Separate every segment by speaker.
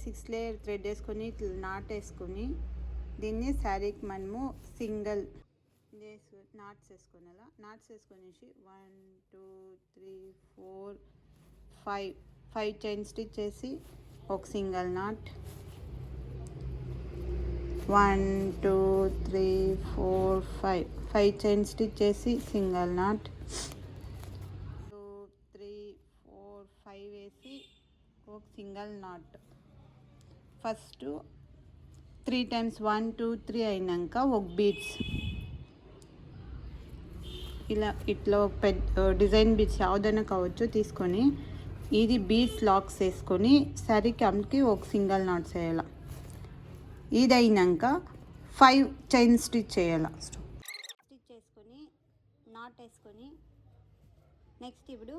Speaker 1: 6 layer thread వేసుకొని ఇట్లా not వేసుకొని దీన్ని శారీకి మనము సింగిల్ నాట్స్ వేసుకునేలా నాట్స్ వేసుకొనేసి 1 2 3 4 5 చైన్ స్టిచ్ చేసి ఒక సింగిల్ నాట్ 1 2 3 4 5 చైన్ స్టిచ్ చేసి సింగిల్ నాట్ 2 3 4 5 వేసి ఒక సింగిల్ నాట్ ఫస్ట్ 3 టైమ్స్ 1 2 3 అయినాక ఒక బీడ్స్ ఇట్లా ఒక పెద్ద డిజైన్ బీడ్స్ ಯಾವುದైనా కావచ్చు తీసుకొని ఇది బీడ్స్ లాక్స్ వేసుకొని శారీకి అమ్మకి ఒక సింగిల్ నాట్స్ వేయాలి. ఇది అయినాక 5 చైన్ స్టిచ్ చేయాలి. స్టిచ్ చేసుకొని నాట్ వేసుకొని నెక్స్ట్ ఇప్పుడు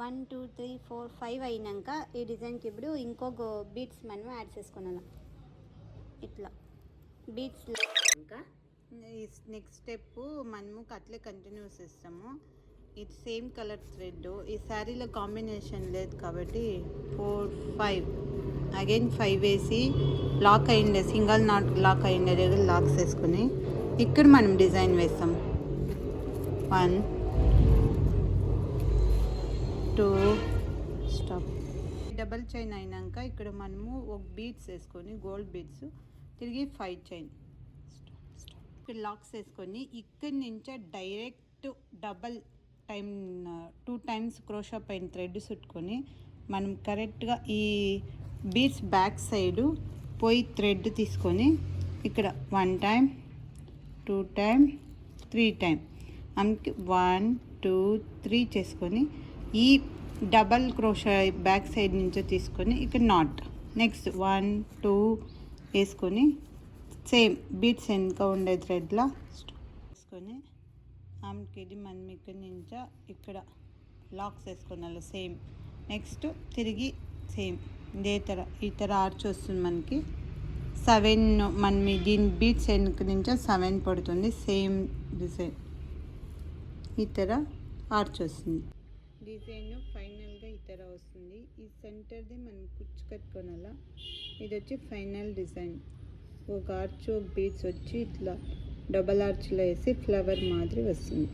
Speaker 1: 1 2 3 4 5 అయినాక ఈ డిజైన్కి ఇప్పుడు ఇంకొక బీడ్స్ మనం యాడ్ చేసుకున్నాను. ఇట్లా బీడ్స్ ఇంకా నెక్స్ట్ స్టెప్ మనము అట్లే కంటిన్యూస్ ఇస్తాము. ఇది సేమ్ కలర్ థ్రెడ్ ఈ శారీలో కాంబినేషన్ లేదు కాబట్టి 4 5 అగైన్ 5 వేసి లాక్ అయ్యిండే సింగిల్ నాట్ లాక్ అయ్యిండే దగ్గర లాక్స్ వేసుకొని ఇక్కడ మనం డిజైన్ వేస్తాం. 1 2 స్టాప్. డబల్ చైన్ అయినాక ఇక్కడ మనము ఒక బీడ్స్ వేసుకొని గోల్డ్ బీడ్స్ తిరిగి 5 చైన్ ఇక్కడ లాక్స్ వేసుకొని ఇక్కడి నుంచే direct double time 2 times crochet పైన థ్రెడ్ చుట్టుకొని మనం కరెక్ట్గా ఈ బీడ్స్ బ్యాక్ సైడు పోయి థ్రెడ్ తీసుకొని ఇక్కడ 1 టైం 2 టైం 3 టైం మనకి 1 2 3 చేసుకొని ఈ డబల్ క్రోషా బ్యాక్ సైడ్ నుంచో తీసుకొని ఇక్కడ నాట్ నెక్స్ట్ 1 2 వేసుకొని సేమ్ బీడ్స్ వెనుక ఉండే థ్రెడ్లా వేసుకొని ఆమెకి ఇది మనం ఇక్కడి నుంచా ఇక్కడ లాక్స్ వేసుకున్నాను సేమ్. నెక్స్ట్ తిరిగి సేమ్ ఈ తర ఆర్చ్ వస్తుంది మనకి 7 మనం దీని బీడ్స్ వెనుక నుంచా 7 పడుతుంది. సేమ్ డిజైన్ ఈ తర ఆర్చ్ వస్తుంది. డిజైన్ ఫైనల్గా ఈ తర వస్తుంది. ఈ సెంటర్ది మనం కుచ్చు కట్టుకోనాలా. ఇది వచ్చి ఫైనల్ డిజైన్. ఒక ఆర్చ్ ఒక బీడ్స్ వచ్చి ఇట్లా డబల్ ఆర్చ్లో వేసి ఫ్లవర్ మాదిరి వస్తుంది.